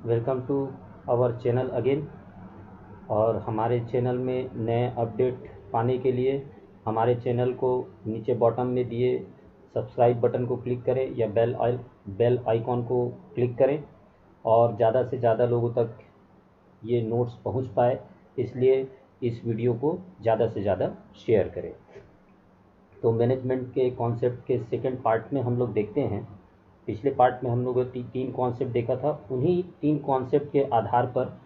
Welcome to our channel again. और हमारे channel में नए अपडेट पाने के लिए हमारे चैनल को नीचे बॉटम में दिए सब्सक्राइब बटन को क्लिक करें या बेल आइकॉन को क्लिक करें और ज़्यादा से ज़्यादा लोगों तक ये नोट्स पहुंच पाए, इसलिए इस वीडियो को ज़्यादा से ज़्यादा शेयर करें। तो मैनेजमेंट के कॉन्सेप्ट के सेकंड पार्ट में हम लोग देखते हैं। पिछले पार्ट में हम लोगों ने तीन कॉन्सेप्ट देखा था, उन्हीं तीन कॉन्सेप्ट के आधार पर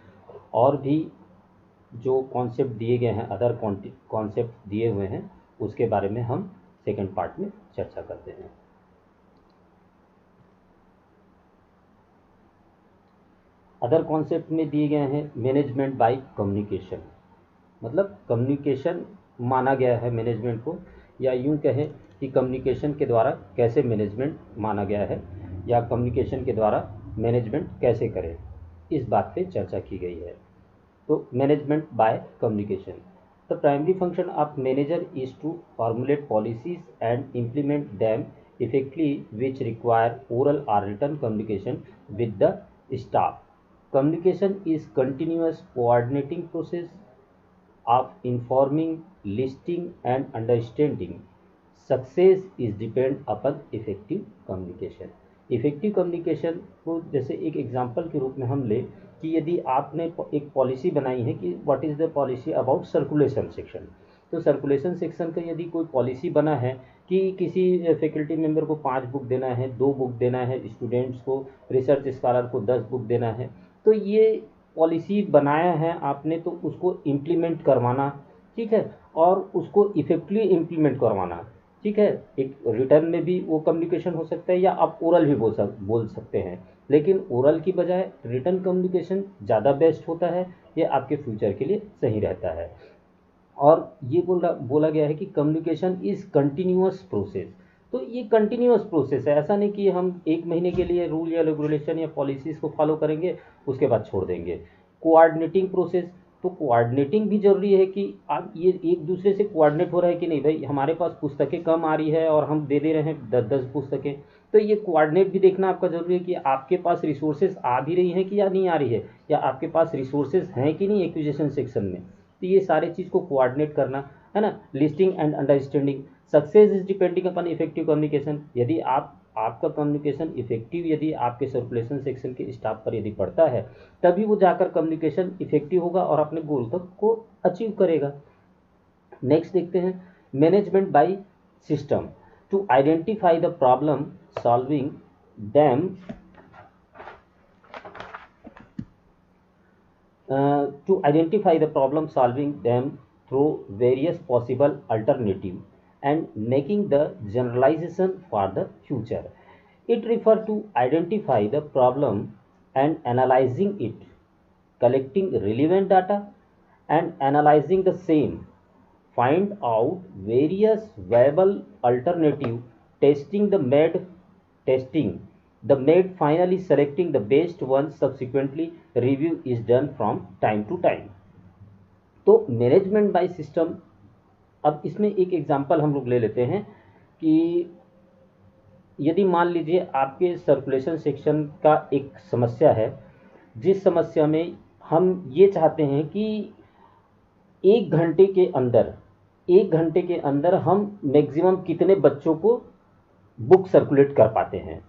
और भी जो कॉन्सेप्ट दिए गए हैं, अदर कॉन्सेप्ट दिए हुए हैं, उसके बारे में हम सेकंड पार्ट में चर्चा करते हैं। अदर कॉन्सेप्ट में दिए गए हैं मैनेजमेंट बाय कम्युनिकेशन, मतलब कम्युनिकेशन माना गया है मैनेजमेंट को, या यूं कहें कि कम्युनिकेशन के द्वारा कैसे मैनेजमेंट माना गया है या कम्युनिकेशन के द्वारा मैनेजमेंट कैसे करें, इस बात पे चर्चा की गई है। तो management by communication, the primary function of manager is to formulate policies and implement them effectively which require oral और written communication with the staff. Communication is continuous coordinating process of informing, listening and understanding. Success is depend upon effective communication. Effective communication को जैसे एक example के रूप में हम ले कि यदि आपने एक पॉलिसी बनाई है कि what is the policy about circulation section, तो सर्कुलेशन सेक्शन का यदि कोई पॉलिसी बना है कि किसी फैकल्टी मेंबर को 5 बुक देना है, 2 बुक देना है, स्टूडेंट्स को, रिसर्च स्कॉलर को 10 बुक देना है, तो ये पॉलिसी बनाया है आपने, तो उसको इम्प्लीमेंट करवाना, ठीक है, और उसको इफेक्टिवली इम्प्लीमेंट करवाना, ठीक है। एक रिटर्न में भी वो कम्युनिकेशन हो सकता है या आप ओरल भी बोल सकते हैं, लेकिन ओरल की बजाय रिटर्न कम्युनिकेशन ज़्यादा बेस्ट होता है, ये आपके फ्यूचर के लिए सही रहता है। और ये बोला गया है कि कम्युनिकेशन इज़ कंटिन्यूअस प्रोसेस, तो ये कंटिन्यूअस प्रोसेस है, ऐसा नहीं कि हम एक महीने के लिए रूल या रेगुलेशन या पॉलिसीज़ को फॉलो करेंगे उसके बाद छोड़ देंगे। कोऑर्डिनेटिंग प्रोसेस, तो कोऑर्डिनेटिंग भी ज़रूरी है कि आप ये एक दूसरे से कोऑर्डिनेट हो रहा है कि नहीं, भाई हमारे पास पुस्तकें कम आ रही है और हम दे रहे हैं 10-10 पुस्तकें, तो ये कोऑर्डिनेट भी देखना आपका ज़रूरी है कि आपके पास रिसोर्सेज आ भी रही हैं कि या नहीं आ रही है, या आपके पास रिसोर्सेज हैं कि नहीं एक्विजिशन सेक्शन में, तो ये सारे चीज़ को कोऑर्डिनेट करना है ना। Listing and understanding, success is depending upon effective communication, यदि आपका कम्युनिकेशन इफेक्टिव यदि आपके सर्कुलेशन सेक्शन के स्टाफ पर यदि पड़ता है, तभी वो जाकर कम्युनिकेशन इफेक्टिव होगा और अपने गोल तक को अचीव करेगा। नेक्स्ट देखते हैं management by system, to identify the problem solving them to identify the problem solving them through various possible alternative and making the generalization for the future. It refers to identify the problem and analyzing it, collecting relevant data and analyzing the same, find out various viable alternative, testing the made, finally selecting the best one, subsequently review is done from time to time। तो management by system, अब इसमें एक example हम लोग ले लेते हैं कि यदि मान लीजिए आपके सर्कुलेशन सेक्शन का एक समस्या है, जिस समस्या में हम ये चाहते हैं कि एक घंटे के अंदर हम मैक्सिमम कितने बच्चों को बुक सर्कुलेट कर पाते हैं।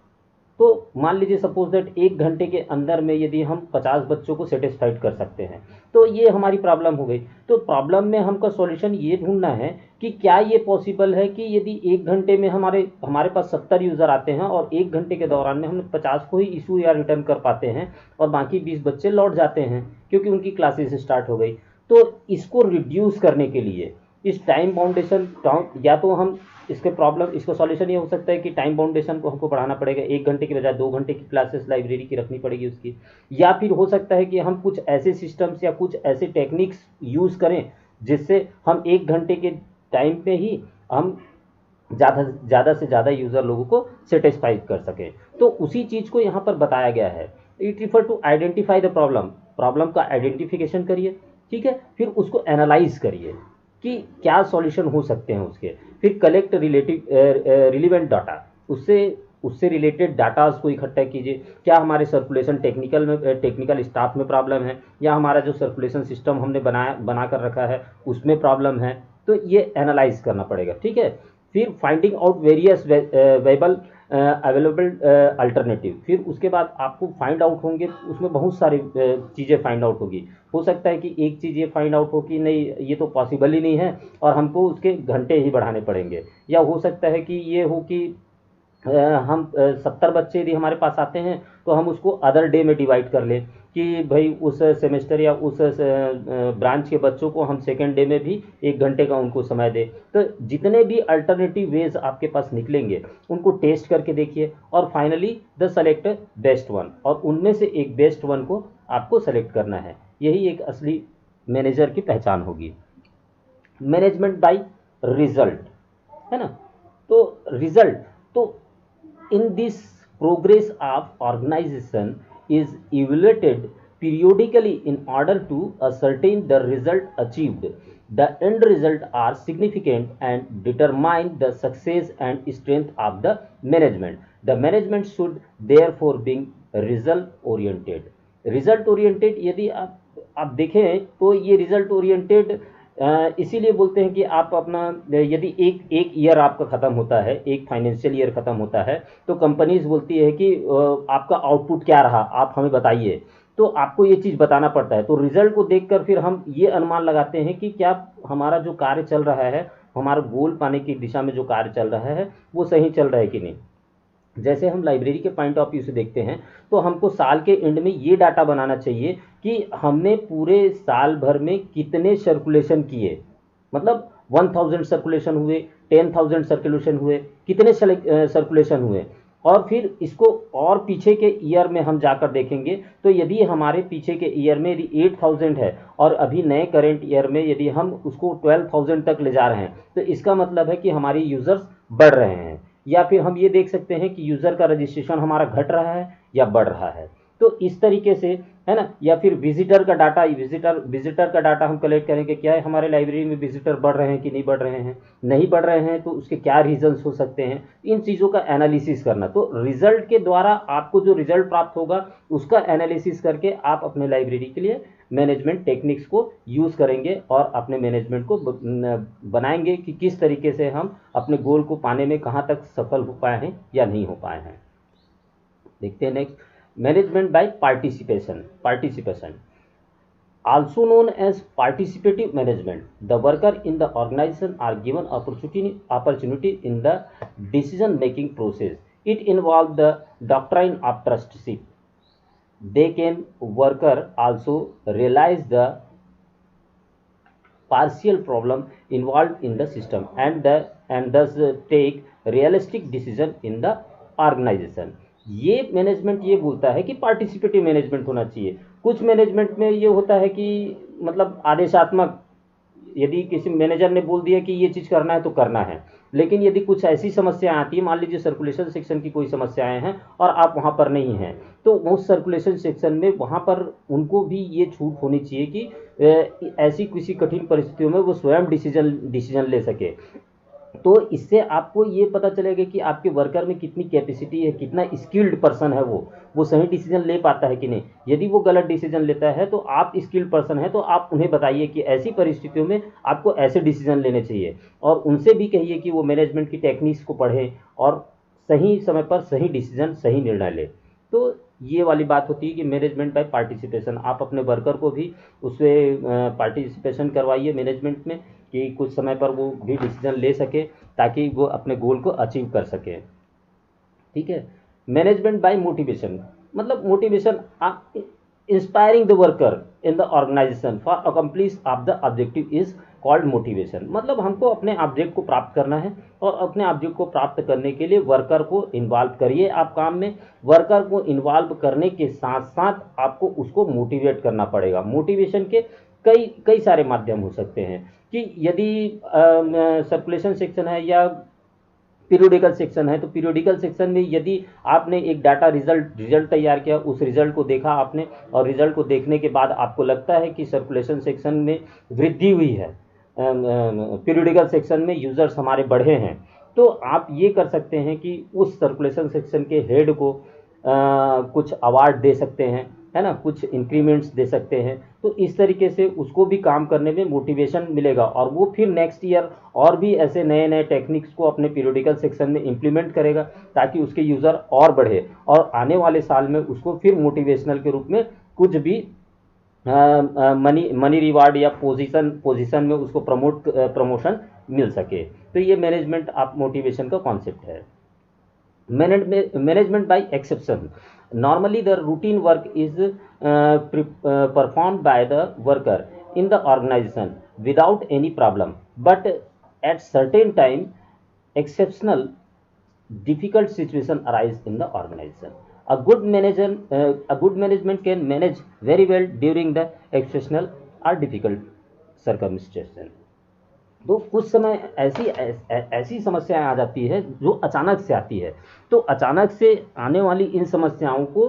तो मान लीजिए सपोज दैट एक घंटे के अंदर में यदि हम 50 बच्चों को सेटिस्फाइड कर सकते हैं, तो ये हमारी प्रॉब्लम हो गई। तो प्रॉब्लम में हमका सॉल्यूशन ये ढूंढना है कि क्या ये पॉसिबल है कि यदि एक घंटे में हमारे पास 70 यूज़र आते हैं और एक घंटे के दौरान में हम 50 को ही इशू या रिटर्न कर पाते हैं और बाकी 20 बच्चे लौट जाते हैं क्योंकि उनकी क्लासेस स्टार्ट हो गई। तो इसको रिड्यूस करने के लिए इस टाइम बाउंडेशन, या तो हम इसका सॉल्यूशन ये हो सकता है कि टाइम बाउंडेशन को हमको बढ़ाना पड़ेगा, 1 घंटे की बजाय 2 घंटे की क्लासेस लाइब्रेरी की रखनी पड़ेगी उसकी, या फिर हो सकता है कि हम कुछ ऐसे सिस्टम्स या कुछ ऐसे टेक्निक्स यूज़ करें जिससे हम 1 घंटे के टाइम पे ही हम ज़्यादा से ज़्यादा यूज़र लोगों को सेटिस्फाई कर सकें। तो उसी चीज़ को यहाँ पर बताया गया है। It refer to identify the problem का आइडेंटिफिकेशन करिए, ठीक है, फिर उसको एनालाइज करिए कि क्या सॉल्यूशन हो सकते हैं उसके, फिर कलेक्ट रिलेवेंट डाटा, उससे उससे रिलेटेड डाटाज को इकट्ठा कीजिए। क्या हमारे सर्कुलेशन टेक्निकल स्टाफ में प्रॉब्लम है, या हमारा जो सर्कुलेशन सिस्टम हमने बना कर रखा है उसमें प्रॉब्लम है, तो ये एनालाइज करना पड़ेगा। ठीक है, फिर finding out various available alternative, फिर उसके बाद आपको फाइंड आउट होंगे, उसमें बहुत सारी चीज़ें फाइंड आउट होगी। हो सकता है कि एक चीज़ ये फाइंड आउट हो कि नहीं ये तो पॉसिबल ही नहीं है और हमको उसके घंटे ही बढ़ाने पड़ेंगे, या हो सकता है कि ये हो कि हम 70 बच्चे यदि हमारे पास आते हैं तो हम उसको अदर डे में डिवाइड कर लें कि भाई उस सेमेस्टर या उस ब्रांच के बच्चों को हम सेकेंड डे में भी 1 घंटे का उनको समय दें। तो जितने भी अल्टरनेटिव वेज आपके पास निकलेंगे उनको टेस्ट करके देखिए और finally the select best one, और उनमें से एक बेस्ट वन को आपको सेलेक्ट करना है। यही एक असली मैनेजर की पहचान होगी। मैनेजमेंट बाय रिजल्ट, है ना। तो रिजल्ट, तो in this progress of organization is evaluated periodically in order to ascertain the result achieved. The end result are significant and determine the success and strength of the management. The management should therefore be result oriented. Result oriented यदि आप देखें तो ये result oriented इसीलिए बोलते हैं कि आप अपना यदि एक ईयर आपका ख़त्म होता है, एक फाइनेंशियल ईयर ख़त्म होता है, तो कंपनीज बोलती है कि आपका आउटपुट क्या रहा, आप हमें बताइए। तो आपको ये चीज़ बताना पड़ता है। तो रिजल्ट को देखकर फिर हम ये अनुमान लगाते हैं कि क्या हमारा जो कार्य चल रहा है, हमारा गोल पाने की दिशा में जो कार्य चल रहा है वो सही चल रहा है कि नहीं। जैसे हम लाइब्रेरी के पॉइंट ऑफ व्यू से देखते हैं तो हमको साल के एंड में ये डाटा बनाना चाहिए कि हमने पूरे साल भर में कितने सर्कुलेशन किए, मतलब 1000 सर्कुलेशन हुए, 10,000 सर्कुलेशन हुए, कितने सर्कुलेशन हुए। और फिर इसको और पीछे के ईयर में हम जाकर देखेंगे तो यदि हमारे पीछे के ईयर में यदि 8000 है और अभी नए करेंट ईयर में यदि हम उसको 12,000 तक ले जा रहे हैं तो इसका मतलब है कि हमारी यूज़र्स बढ़ रहे हैं। या फिर हम ये देख सकते हैं कि यूज़र का रजिस्ट्रेशन हमारा घट रहा है या बढ़ रहा है। तो इस तरीके से, है ना। या फिर विजिटर का डाटा, विजिटर का डाटा हम कलेक्ट करेंगे, क्या है हमारे लाइब्रेरी में विजिटर बढ़ रहे हैं कि नहीं बढ़ रहे हैं। नहीं बढ़ रहे हैं तो उसके क्या रीजंस हो सकते हैं, इन चीज़ों का एनालिसिस करना। तो रिजल्ट के द्वारा आपको जो रिजल्ट प्राप्त होगा उसका एनालिसिस करके आप अपने लाइब्रेरी के लिए मैनेजमेंट टेक्निक्स को यूज़ करेंगे और अपने मैनेजमेंट को बनाएंगे कि किस तरीके से हम अपने गोल को पाने में कहाँ तक सफल हो पाए हैं या नहीं हो पाए हैं। देखते हैं next, management by participation also known as participative management. The worker in the organization are given opportunity in the decision making process. It involves the doctrine of trustship. They can worker also realize the partial problem involved in the system and thus take realistic decision in the organization. ये management ये बोलता है कि participative management होना चाहिए। कुछ management में ये होता है कि मतलब आदेशात्मक, यदि किसी मैनेजर ने बोल दिया कि ये चीज़ करना है तो करना है। लेकिन यदि कुछ ऐसी समस्याएं आती है, मान लीजिए सर्कुलेशन सेक्शन की कोई समस्याएं हैं और आप वहाँ पर नहीं हैं, तो उस सर्कुलेशन सेक्शन में वहाँ पर उनको भी ये छूट होनी चाहिए कि ऐसी किसी कठिन परिस्थितियों में वो स्वयं डिसीजन ले सके। तो इससे आपको ये पता चलेगा कि आपके वर्कर में कितनी कैपेसिटी है, कितना स्किल्ड पर्सन है, वो सही डिसीजन ले पाता है कि नहीं। यदि वो गलत डिसीजन लेता है तो आप स्किल्ड पर्सन है तो आप उन्हें बताइए कि ऐसी परिस्थितियों में आपको ऐसे डिसीजन लेने चाहिए, और उनसे भी कहिए कि वो मैनेजमेंट की टेक्निक्स को पढ़ें और सही समय पर सही डिसीजन, सही निर्णय ले। तो ये वाली बात होती है कि मैनेजमेंट बाय पार्टिसिपेशन। आप अपने वर्कर को भी उससे पार्टिसिपेशन करवाइए मैनेजमेंट में कि कुछ समय पर वो भी डिसीजन ले सके ताकि वो अपने गोल को अचीव कर सके। ठीक है। मैनेजमेंट बाय मोटिवेशन, मतलब motivation inspiring the worker in the organisation for accomplish of the objective is called motivation. मतलब हमको अपने ऑब्जेक्ट को प्राप्त करना है और अपने ऑब्जेक्ट को प्राप्त करने के लिए वर्कर को इन्वॉल्व करिए आप काम में। वर्कर को इन्वॉल्व करने के साथ साथ आपको उसको मोटिवेट करना पड़ेगा। मोटिवेशन के कई सारे माध्यम हो सकते हैं कि यदि सर्कुलेशन सेक्शन है या पीरियोडिकल सेक्शन है, तो पीरियोडिकल सेक्शन में यदि आपने एक डाटा रिजल्ट तैयार किया, उस रिजल्ट को देखा आपने और रिजल्ट को देखने के बाद आपको लगता है कि सर्कुलेशन सेक्शन में वृद्धि हुई है, पीरियोडिकल सेक्शन में यूज़र्स हमारे बढ़े हैं, तो आप ये कर सकते हैं कि उस सर्कुलेशन सेक्शन के हेड को कुछ अवार्ड दे सकते हैं, है ना, कुछ इंक्रीमेंट्स दे सकते हैं। तो इस तरीके से उसको भी काम करने में मोटिवेशन मिलेगा और वो फिर नेक्स्ट ईयर और भी ऐसे नए नए टेक्निक्स को अपने पीरियोडिकल सेक्शन में इम्प्लीमेंट करेगा, ताकि उसके यूज़र और बढ़े और आने वाले साल में उसको फिर मोटिवेशनल के रूप में कुछ भी मनी रिवार्ड या पोजीशन में उसको प्रमोशन मिल सके। तो ये मैनेजमेंट आप मोटिवेशन का कॉन्सेप्ट है। Management by exception. Normally the routine work is performed by the worker in the organization without any problem, but at certain time exceptional difficult situation arise in the organization. A good management can manage very well during the exceptional or difficult circumstances. तो कुछ समय ऐसी समस्याएं आ जाती है जो अचानक से आती है। तो अचानक से आने वाली इन समस्याओं को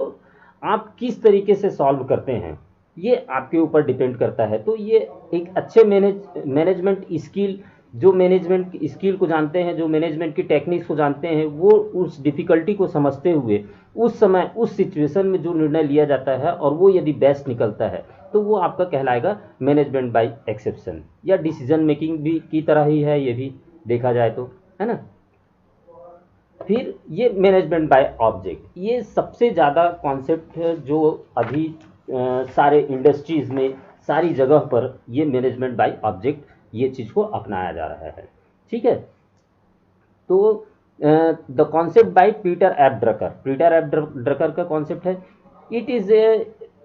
आप किस तरीके से सॉल्व करते हैं, ये आपके ऊपर डिपेंड करता है। तो ये एक अच्छे मैनेजमेंट स्किल, जो मैनेजमेंट स्किल को जानते हैं, जो मैनेजमेंट की टेक्निक्स को जानते हैं, वो उस डिफ़िकल्टी को समझते हुए उस समय उस सिचुएशन में जो निर्णय लिया जाता है और वो यदि बेस्ट निकलता है तो वो आपका कहलाएगा मैनेजमेंट बाय एक्सेप्शन, या डिसीजन मेकिंग भी की तरह ही है, ये भी देखा जाए तो, है ना। फिर ये मैनेजमेंट बाय ऑब्जेक्ट, ये सबसे ज़्यादा कॉन्सेप्ट है जो अभी सारे इंडस्ट्रीज़ में, सारी जगह पर ये मैनेजमेंट बाय ऑब्जेक्ट, ये चीज़ को अपनाया जा रहा है। ठीक है, तो the concept by Peter F Drucker का कॉन्सेप्ट है, it is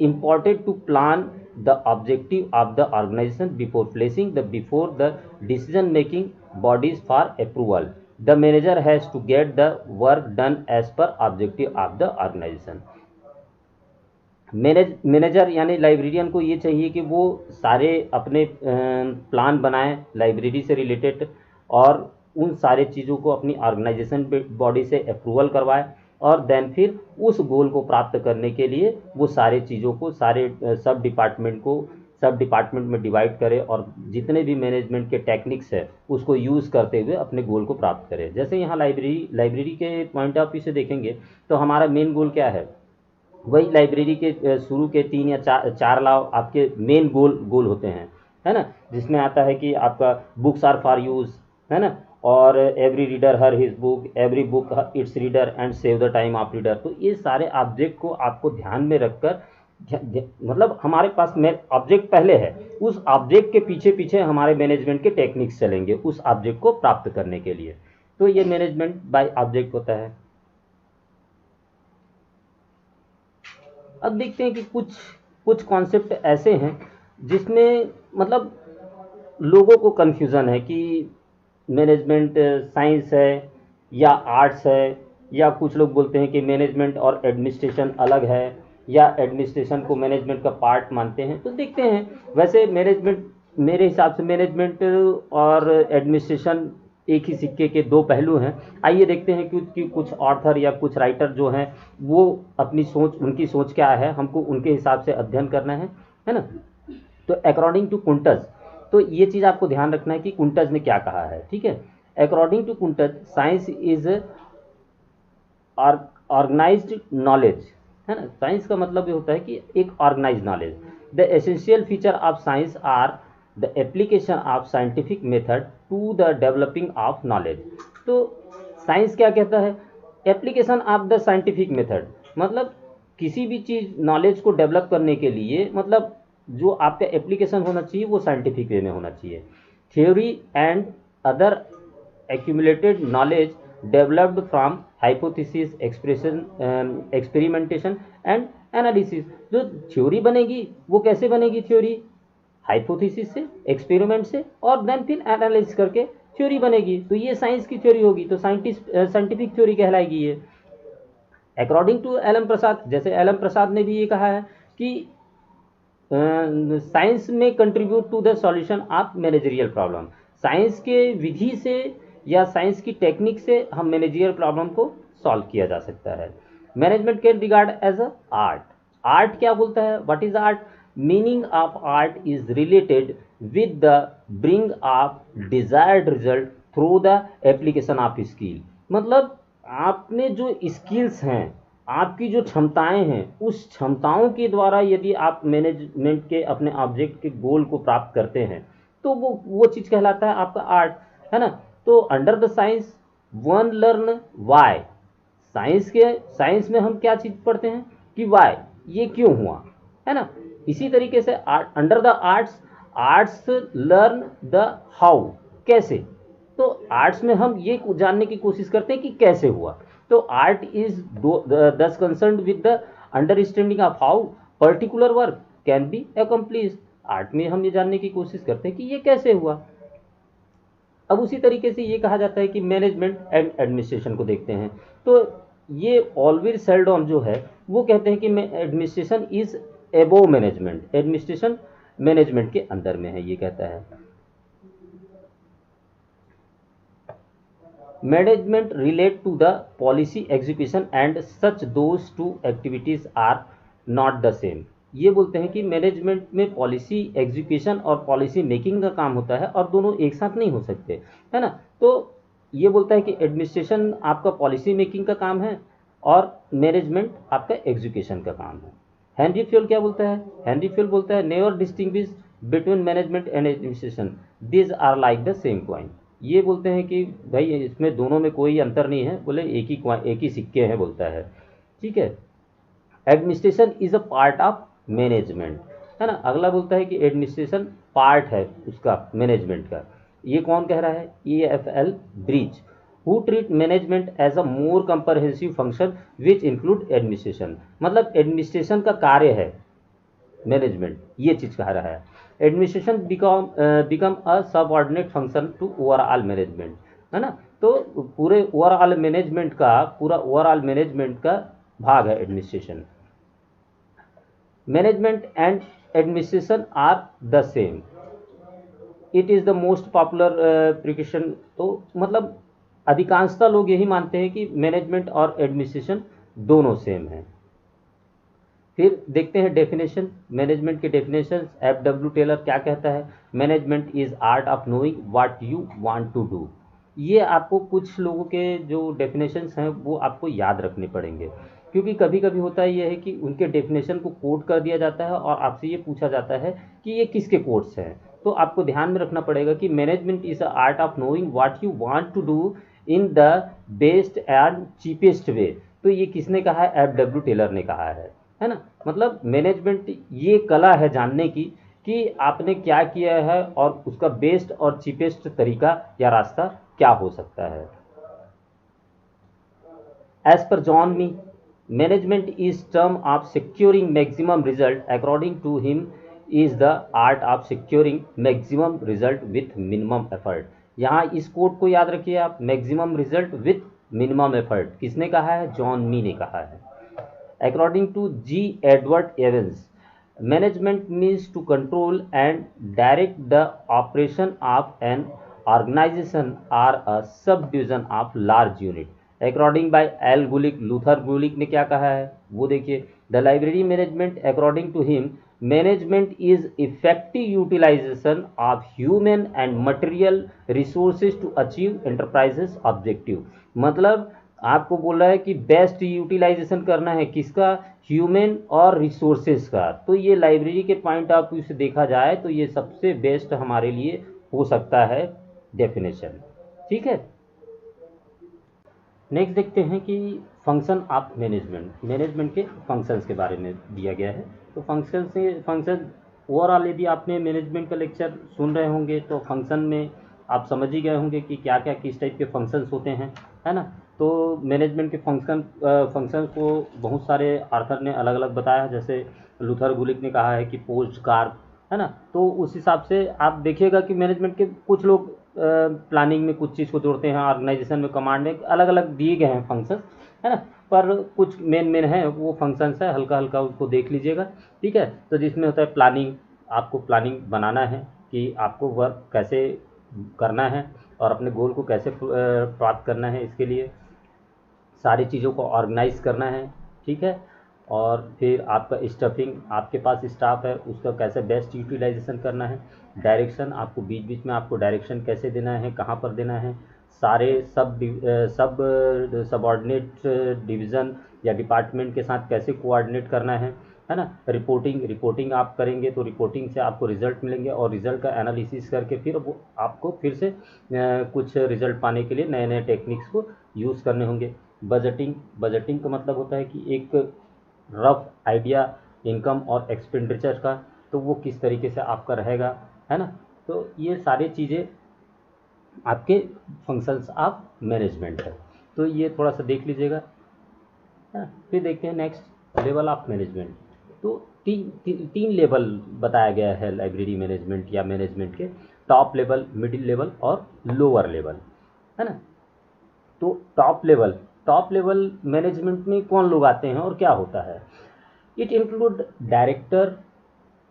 important to plan the objective of the organization before placing before the decision making bodies for approval. The manager has to get the work done as per objective of the organization. Manager यानी librarian को ये चाहिए कि वो सारे अपने plan बनाएं library से रिलेटेड और उन सारे चीज़ों को अपनी ऑर्गेनाइजेशन बॉडी से अप्रूवल करवाए और देन फिर उस गोल को प्राप्त करने के लिए वो सारे चीज़ों को, सारे सब डिपार्टमेंट में डिवाइड करे और जितने भी मैनेजमेंट के टेक्निक्स है उसको यूज़ करते हुए अपने गोल को प्राप्त करे। जैसे यहाँ लाइब्रेरी के पॉइंट ऑफ व्यू से देखेंगे तो हमारा मेन गोल क्या है, वही लाइब्रेरी के शुरू के 3 या 4 लाभ आपके मेन गोल होते हैं, है ना, जिसमें आता है कि आपका बुक्स आर फॉर यूज़, है ना, और every reader her his book, every book it's reader and save the time of reader. तो ये सारे ऑब्जेक्ट को आपको ध्यान में रखकर, मतलब हमारे पास में ऑब्जेक्ट पहले है, उस ऑब्जेक्ट के पीछे पीछे हमारे मैनेजमेंट के टेक्निक्स चलेंगे उस ऑब्जेक्ट को प्राप्त करने के लिए। तो ये मैनेजमेंट बाय ऑब्जेक्ट होता है। अब देखते हैं कि कुछ कॉन्सेप्ट ऐसे हैं जिसमें मतलब लोगों को कन्फ्यूज़न है कि मैनेजमेंट साइंस है या आर्ट्स है, या कुछ लोग बोलते हैं कि मैनेजमेंट और एडमिनिस्ट्रेशन अलग है, या एडमिनिस्ट्रेशन को मैनेजमेंट का पार्ट मानते हैं। तो देखते हैं, वैसे मैनेजमेंट, मेरे हिसाब से मैनेजमेंट और एडमिनिस्ट्रेशन एक ही सिक्के के दो पहलू हैं। आइए देखते हैं कि कुछ ऑथर या कुछ राइटर जो हैं वो अपनी सोच, उनकी सोच क्या है, हमको उनके हिसाब से अध्ययन करना है ना। तो अकॉर्डिंग टू कुंटज, तो ये चीज़ आपको ध्यान रखना है कि कुंटज ने क्या कहा है। ठीक है, according to Koontz science is organized knowledge, है ना। साइंस का मतलब ये होता है कि एक organised knowledge. The essential feature of science are the application of scientific method to the developing of knowledge. तो साइंस क्या कहता है, application of the scientific method, मतलब किसी भी चीज़ नॉलेज को डेवलप करने के लिए मतलब जो आपका एप्लीकेशन होना चाहिए वो साइंटिफिक वे में होना चाहिए। Theory and other accumulated knowledge developed from hypothesis, experimentation and analysis. जो थ्योरी बनेगी वो कैसे बनेगी, थ्योरी हाइपोथेसिस से, एक्सपेरिमेंट से, और देन फिर एनालिसिस करके थ्योरी बनेगी। तो ये साइंस की थ्योरी होगी, तो साइंटिफिक थ्योरी कहलाएगी ये। अकॉर्डिंग टू एल एम प्रसाद, जैसे एल एम प्रसाद ने भी ये कहा है कि साइंस में contribute to the solution of managerial problem. Science के विधि से या साइंस की टेक्निक से हम मैनेजरियल प्रॉब्लम को सॉल्व किया जा सकता है। Management can regard as a art. Art क्या बोलता है, what is art? Meaning of art is related with the bring of desired result through the application of skill. मतलब आपने जो स्किल्स हैं, आपकी जो क्षमताएं हैं, उस क्षमताओं के द्वारा यदि आप मैनेजमेंट के अपने ऑब्जेक्ट के गोल को प्राप्त करते हैं तो वो चीज़ कहलाता है आपका आर्ट, है ना। तो under the science one learn why. Science में हम क्या चीज़ पढ़ते हैं कि वाई, ये क्यों हुआ, है ना। इसी तरीके से under the arts, arts learn the how, कैसे। तो आर्ट्स में हम ये जानने की कोशिश करते हैं कि कैसे हुआ। तो आर्ट इज दस concern with the understanding of how particular work can be accomplish. Art में हम ये जानने की कोशिश करते हैं कि ये कैसे हुआ। अब उसी तरीके से ये कहा जाता है कि मैनेजमेंट एंड एडमिनिस्ट्रेशन को देखते हैं तो ये ऑलवेज सेल्डॉन जो है वो कहते हैं कि administration is above management, administration management के अंदर में है, ये कहता है। Management relate to the policy execution and such those two activities are not the same. ये बोलते हैं कि मैनेजमेंट में पॉलिसी एग्जीक्यूशन और पॉलिसी मेकिंग का काम होता है और दोनों एक साथ नहीं हो सकते, है ना। तो ये बोलता है कि एडमिनिस्ट्रेशन आपका पॉलिसी मेकिंग का काम है और मैनेजमेंट आपका एग्जीक्यूशन का काम है। हेनरी फ्यूल क्या बोलता है? हेनरी फ्यूल बोलता है never distinguish between management and administration, this are like the same coin. ये बोलते हैं कि भाई इसमें दोनों में कोई अंतर नहीं है, बोले एक ही सिक्के हैं, बोलता है। ठीक है, administration is a part of management, है ना। अगला बोलता है कि एडमिनिस्ट्रेशन पार्ट है उसका मैनेजमेंट का। ये कौन कह रहा है? EFL Brech, who treat management as a more comprehensive function which include administration. मतलब एडमिनिस्ट्रेशन का कार्य है मैनेजमेंट, ये चीज कह रहा है। Administration become a subordinate function to overall management, है ना। तो पूरे ओवरऑल मैनेजमेंट का, पूरा ओवरऑल मैनेजमेंट का भाग है administration. Management and administration are the same, it is the most popular precaution. तो मतलब अधिकांशतः लोग यही मानते हैं कि मैनेजमेंट और एडमिनिस्ट्रेशन दोनों सेम हैं। फिर देखते हैं डेफिनेशन, मैनेजमेंट के डेफिनेशन। FW टेलर क्या कहता है? Management is art of knowing what you want to do. ये आपको कुछ लोगों के जो डेफिनेशंस हैं वो आपको याद रखने पड़ेंगे, क्योंकि कभी कभी होता है ये है कि उनके डेफिनेशन को कोट कर दिया जाता है और आपसे ये पूछा जाता है कि ये किसके कोट्स हैं। तो आपको ध्यान में रखना पड़ेगा कि management is the art of knowing what you want to do in the best and cheapest way. तो ये किसने कहा है? FW टेलर ने कहा है ना। मतलब मैनेजमेंट ये कला है जानने की कि आपने क्या किया है और उसका बेस्ट और चीपेस्ट तरीका या रास्ता क्या हो सकता है। As per John Mee, management is term of securing maximum result, according to him is the art of securing maximum result with minimum effort. यहाँ इस कोड को याद रखिए आप, maximum result with minimum effort किसने कहा है? जॉन मी ने कहा है। According to G. Edward Evans, management means to control and direct the operation of an organization or a subdivision of large unit. According by L. Gulick, Luther Gulick ने क्या कहा है वो देखिए। The library management, according to him, management is effective utilization of human and material resources to achieve enterprises objective। मतलब आपको बोल रहा है कि बेस्ट यूटिलाइजेशन करना है किसका? ह्यूमन और रिसोर्सेज का। तो ये लाइब्रेरी के पॉइंट ऑफ व्यू से देखा जाए तो ये सबसे बेस्ट हमारे लिए हो सकता है डेफिनेशन। ठीक है, नेक्स्ट देखते हैं कि फंक्शन ऑफ मैनेजमेंट, मैनेजमेंट के फंक्शंस के बारे में दिया गया है। तो फंक्शन ओवरऑल यदि आपने मैनेजमेंट का लेक्चर सुन रहे होंगे तो फंक्शन में आप समझ ही गए होंगे कि क्या क्या किस टाइप के फंक्शंस होते हैं, है ना। तो मैनेजमेंट के फंक्शन को बहुत सारे आर्थर ने अलग अलग बताया है, जैसे लूथर गुलिक ने कहा है कि पोस्ट कार्प, है ना। तो उस हिसाब से आप देखिएगा कि मैनेजमेंट के कुछ लोग प्लानिंग में कुछ चीज़ को जोड़ते हैं, ऑर्गेनाइजेशन में, कमांड में, अलग अलग दिए गए हैं फंक्शंस, है ना। पर कुछ मेन है वो फंक्शंस है, हल्का हल्का उसको देख लीजिएगा। ठीक है, तो जिसमें होता है प्लानिंग, आपको प्लानिंग बनाना है कि आपको वर्क कैसे करना है और अपने गोल को कैसे प्राप्त करना है, इसके लिए सारी चीज़ों को ऑर्गेनाइज करना है। ठीक है, और फिर आपका स्टफिंग, आपके पास स्टाफ है उसका कैसे बेस्ट यूटिलाइजेशन करना है, डायरेक्शन, आपको बीच बीच में आपको डायरेक्शन कैसे देना है, कहाँ पर देना है, सारे सबऑर्डिनेट डिवीज़न या डिपार्टमेंट के साथ कैसे कोऑर्डिनेट करना है ना। रिपोर्टिंग आप करेंगे तो रिपोर्टिंग से आपको रिजल्ट मिलेंगे और रिजल्ट का एनालिसिस करके फिर वो आपको फिर से कुछ रिजल्ट पाने के लिए नए नए टेक्निक्स को यूज़ करने होंगे। बजटिंग का मतलब होता है कि एक रफ आइडिया इनकम और एक्सपेंडिचर का, तो वो किस तरीके से आपका रहेगा, है ना। तो ये सारी चीज़ें आपके फंक्शंस ऑफ मैनेजमेंट है। तो ये थोड़ा सा देख लीजिएगा, है ना। फिर देखते हैं नेक्स्ट लेवल ऑफ मैनेजमेंट। तो तीन लेवल बताया गया है लाइब्रेरी मैनेजमेंट या मैनेजमेंट के, टॉप लेवल, मिडिल लेवल और लोअर लेवल, है ना। तो टॉप लेवल मैनेजमेंट में कौन लोग आते हैं और क्या होता है। It include director,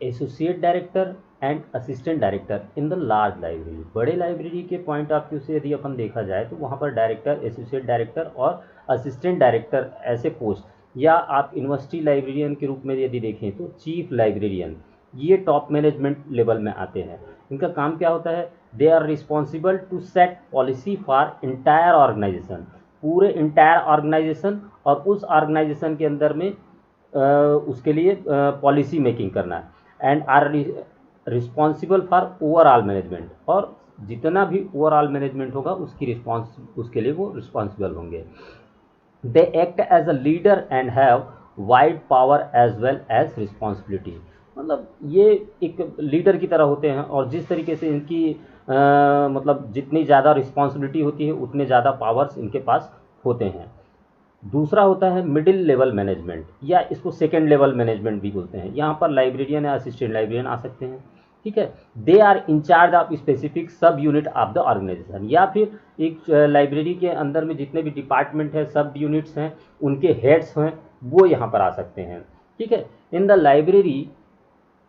associate director and assistant director in the large library. बड़े लाइब्रेरी के पॉइंट ऑफ व्यू से यदि अपन देखा जाए तो वहाँ पर डायरेक्टर, एसोसिएट डायरेक्टर और असिस्टेंट डायरेक्टर ऐसे पोस्ट, या आप यूनिवर्सिटी लाइब्रेरियन के रूप में यदि देखें तो चीफ लाइब्रेरियन, ये टॉप मैनेजमेंट लेवल में आते हैं। इनका काम क्या होता है, they are responsible to set policy for entire organisation, पूरे इंटायर ऑर्गेनाइजेशन और उस ऑर्गेनाइजेशन के अंदर में उसके लिए पॉलिसी मेकिंग करना है। And are responsible for overall management, और जितना भी ओवरऑल मैनेजमेंट होगा उसकी रिस्पॉन्स, उसके लिए वो रिस्पॉन्सिबल होंगे। They act as a leader and have wide power as well as responsibility, मतलब ये एक लीडर की तरह होते हैं और जिस तरीके से इनकी मतलब जितनी ज़्यादा रिस्पॉन्सिबिलिटी होती है उतने ज़्यादा पावर्स इनके पास होते हैं। दूसरा होता है मिडिल लेवल मैनेजमेंट, या इसको सेकेंड लेवल मैनेजमेंट भी बोलते हैं। यहाँ पर लाइब्रेरियन या असिस्टेंट लाइब्रेरियन आ सकते हैं, ठीक है। They are in charge of specific sub unit of the organisation, या फिर एक लाइब्रेरी के अंदर में जितने भी डिपार्टमेंट हैं, सब यूनिट्स हैं, उनके हेड्स हैं, वो यहाँ पर आ सकते हैं, ठीक है। In the library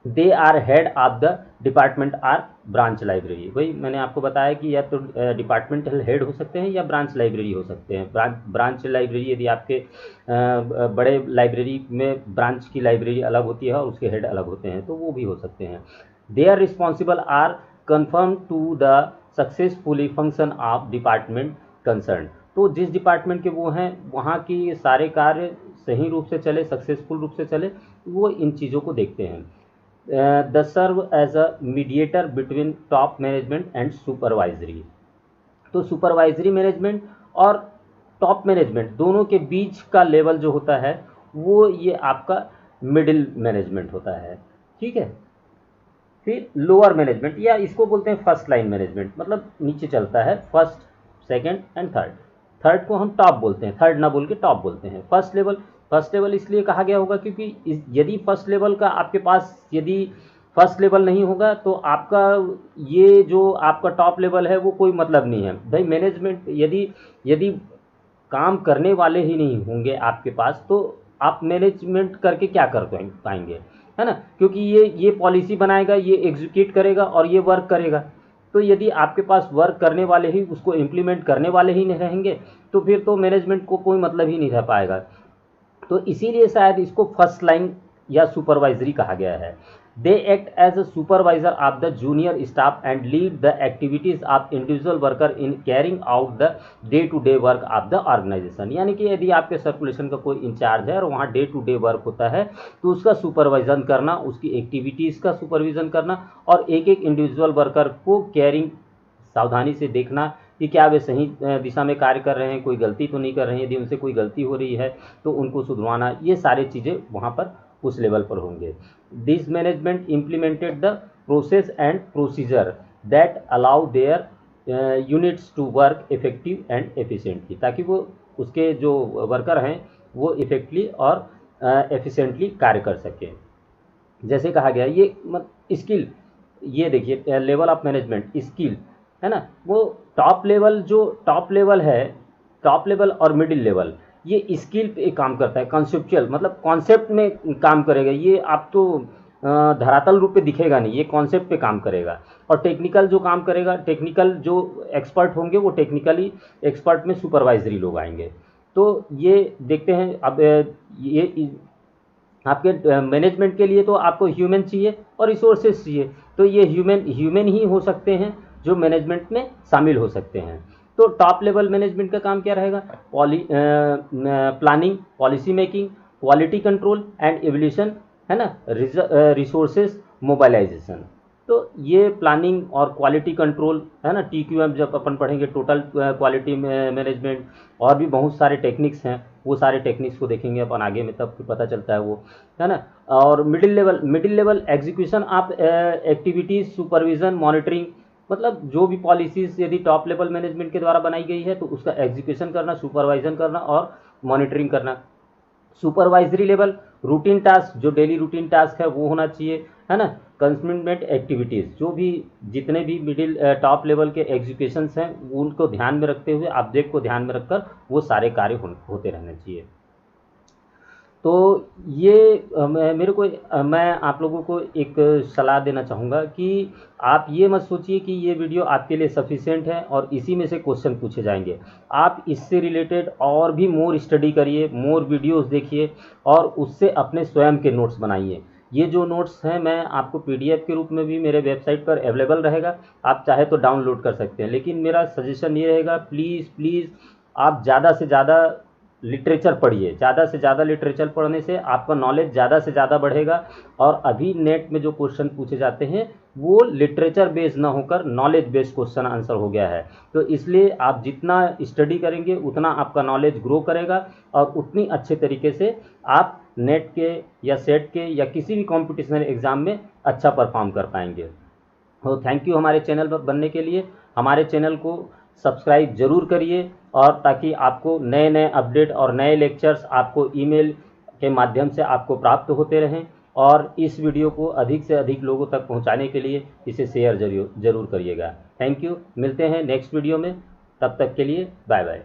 they are head of the department or branch library, वही मैंने आपको बताया कि या तो डिपार्टमेंटल हेड हो सकते हैं या ब्रांच लाइब्रेरी हो सकते हैं। ब्रांच लाइब्रेरी यदि आपके बड़े लाइब्रेरी में ब्रांच की लाइब्रेरी अलग होती है और उसके हेड अलग होते हैं तो वो भी हो सकते हैं। They are responsible or confirm to the successfully function of department concern, तो जिस डिपार्टमेंट के वो हैं वहाँ की सारे कार्य सही रूप से चले, सक्सेसफुल रूप से चले, वो इन चीज़ों को देखते हैं। They serve as a mediator between top management and supervisory, तो सुपरवाइजरी मैनेजमेंट और टॉप मैनेजमेंट दोनों के बीच का लेवल जो होता है वो ये आपका मिडिल मैनेजमेंट होता है, ठीक है। फिर लोअर मैनेजमेंट, या इसको बोलते हैं फर्स्ट लाइन मैनेजमेंट, मतलब नीचे चलता है first, second and third. Third को हम टॉप बोलते हैं, थर्ड ना बोल के टॉप बोलते हैं। फर्स्ट लेवल इसलिए कहा गया होगा क्योंकि यदि फर्स्ट लेवल का आपके पास यदि फर्स्ट लेवल नहीं होगा तो आपका ये जो आपका टॉप लेवल है वो कोई मतलब नहीं है भाई। मैनेजमेंट यदि यदि काम करने वाले ही नहीं होंगे आपके पास तो आप मैनेजमेंट करके क्या कर पाएंगे, है ना। क्योंकि ये पॉलिसी बनाएगा, ये एग्जीक्यूट करेगा और ये वर्क करेगा, तो यदि आपके पास वर्क करने वाले ही, उसको इम्प्लीमेंट करने वाले ही नहीं रहेंगे तो फिर तो मैनेजमेंट को कोई मतलब ही नहीं रह पाएगा। तो इसीलिए शायद इसको फर्स्ट लाइन या सुपरवाइजरी कहा गया है। They act as a supervisor of the junior staff and lead the activities of individual worker in carrying out the day to day work of the organisation, यानी कि यदि आपके सर्कुलेशन का कोई इंचार्ज है और वहाँ डे टू डे वर्क होता है तो उसका सुपरवाइजन करना, उसकी एक्टिविटीज़ का सुपरविजन करना और एक एक इंडिविजुअल वर्कर को कैरिंग, सावधानी से देखना कि क्या वे सही दिशा में कार्य कर रहे हैं, कोई गलती तो नहीं कर रहे हैं, यदि उनसे कोई गलती हो रही है तो उनको सुधरवाना, ये सारी चीज़ें वहाँ पर उस लेवल पर होंगे। This management implemented the process and procedure that allow their units to work effective and efficiently, ताकि वो उसके जो वर्कर हैं वो इफेक्टली और एफिशिएंटली कार्य कर सकें। जैसे कहा गया ये स्किल, ये देखिए लेवल ऑफ मैनेजमेंट स्किल, है ना। वो टॉप लेवल है, टॉप लेवल और मिडिल लेवल ये स्किल पे काम करता है, कॉन्सेप्चुअल मतलब कॉन्सेप्ट में काम करेगा। ये आप तो धरातल रूप पे दिखेगा नहीं, ये कॉन्सेप्ट पे काम करेगा। और टेक्निकल जो काम करेगा, टेक्निकल जो एक्सपर्ट होंगे वो टेक्निकली एक्सपर्ट में सुपरवाइजरी लोग आएंगे। तो ये देखते हैं अब ये आपके मैनेजमेंट के लिए तो आपको ह्यूमन चाहिए और रिसोर्सेज चाहिए, तो ये ह्यूमन ही हो सकते हैं जो मैनेजमेंट में शामिल हो सकते हैं। तो टॉप लेवल मैनेजमेंट का काम क्या रहेगा? Planning, policy making, quality control and evolution, है ना, रिसोर्सेज मोबाइलाइजेशन। तो ये प्लानिंग और क्वालिटी कंट्रोल, है ना, TQM जब अपन पढ़ेंगे, टोटल क्वालिटी मैनेजमेंट, और भी बहुत सारे टेक्निक्स हैं, वो सारे टेक्निक्स को देखेंगे अपन आगे में, तब पता चलता है वो, है ना। और मिडिल लेवल एग्जीक्यूशन आप एक्टिविटीज़, सुपरविजन, मॉनिटरिंग, मतलब जो भी पॉलिसीज़ यदि टॉप लेवल मैनेजमेंट के द्वारा बनाई गई है तो उसका एग्जीक्यूशन करना, सुपरवाइजन करना और मॉनिटरिंग करना। सुपरवाइजरी लेवल, रूटीन टास्क, जो डेली रूटीन टास्क है वो होना चाहिए, है ना। कंसमेंट एक्टिविटीज़, जो भी जितने भी मिडिल टॉप लेवल के एग्जीक्यूशंस हैं उनको ध्यान में रखते हुए, ऑब्जेक्ट को ध्यान में रखकर वो सारे कार्य होते रहने चाहिए। तो ये मैं आप लोगों को एक सलाह देना चाहूँगा कि आप ये मत सोचिए कि ये वीडियो आपके लिए सफिशिएंट है और इसी में से क्वेश्चन पूछे जाएंगे। आप इससे रिलेटेड और भी मोर स्टडी करिए, मोर वीडियोस देखिए और उससे अपने स्वयं के नोट्स बनाइए। ये जो नोट्स हैं मैं आपको PDF के रूप में भी मेरे वेबसाइट पर अवेलेबल रहेगा, आप चाहे तो डाउनलोड कर सकते हैं। लेकिन मेरा सजेशन ये रहेगा, प्लीज़ आप ज़्यादा से ज़्यादा लिटरेचर पढ़िए। ज़्यादा से ज़्यादा लिटरेचर पढ़ने से आपका नॉलेज ज़्यादा से ज़्यादा बढ़ेगा। और अभी नेट में जो क्वेश्चन पूछे जाते हैं वो लिटरेचर बेस्ड ना होकर नॉलेज बेस्ड क्वेश्चन आंसर हो गया है। तो इसलिए आप जितना स्टडी करेंगे उतना आपका नॉलेज ग्रो करेगा और उतनी अच्छे तरीके से आप नेट के या सेट के या किसी भी कॉम्पिटिशनल एग्ज़ाम में अच्छा परफॉर्म कर पाएंगे। तो थैंक यू हमारे चैनल पर बनने के लिए। हमारे चैनल को सब्सक्राइब ज़रूर करिए और ताकि आपको नए नए अपडेट और नए लेक्चर्स आपको ईमेल के माध्यम से आपको प्राप्त होते रहें। और इस वीडियो को अधिक से अधिक लोगों तक पहुंचाने के लिए इसे शेयर ज़रूर करिएगा। थैंक यू, मिलते हैं नेक्स्ट वीडियो में, तब तक के लिए बाय बाय।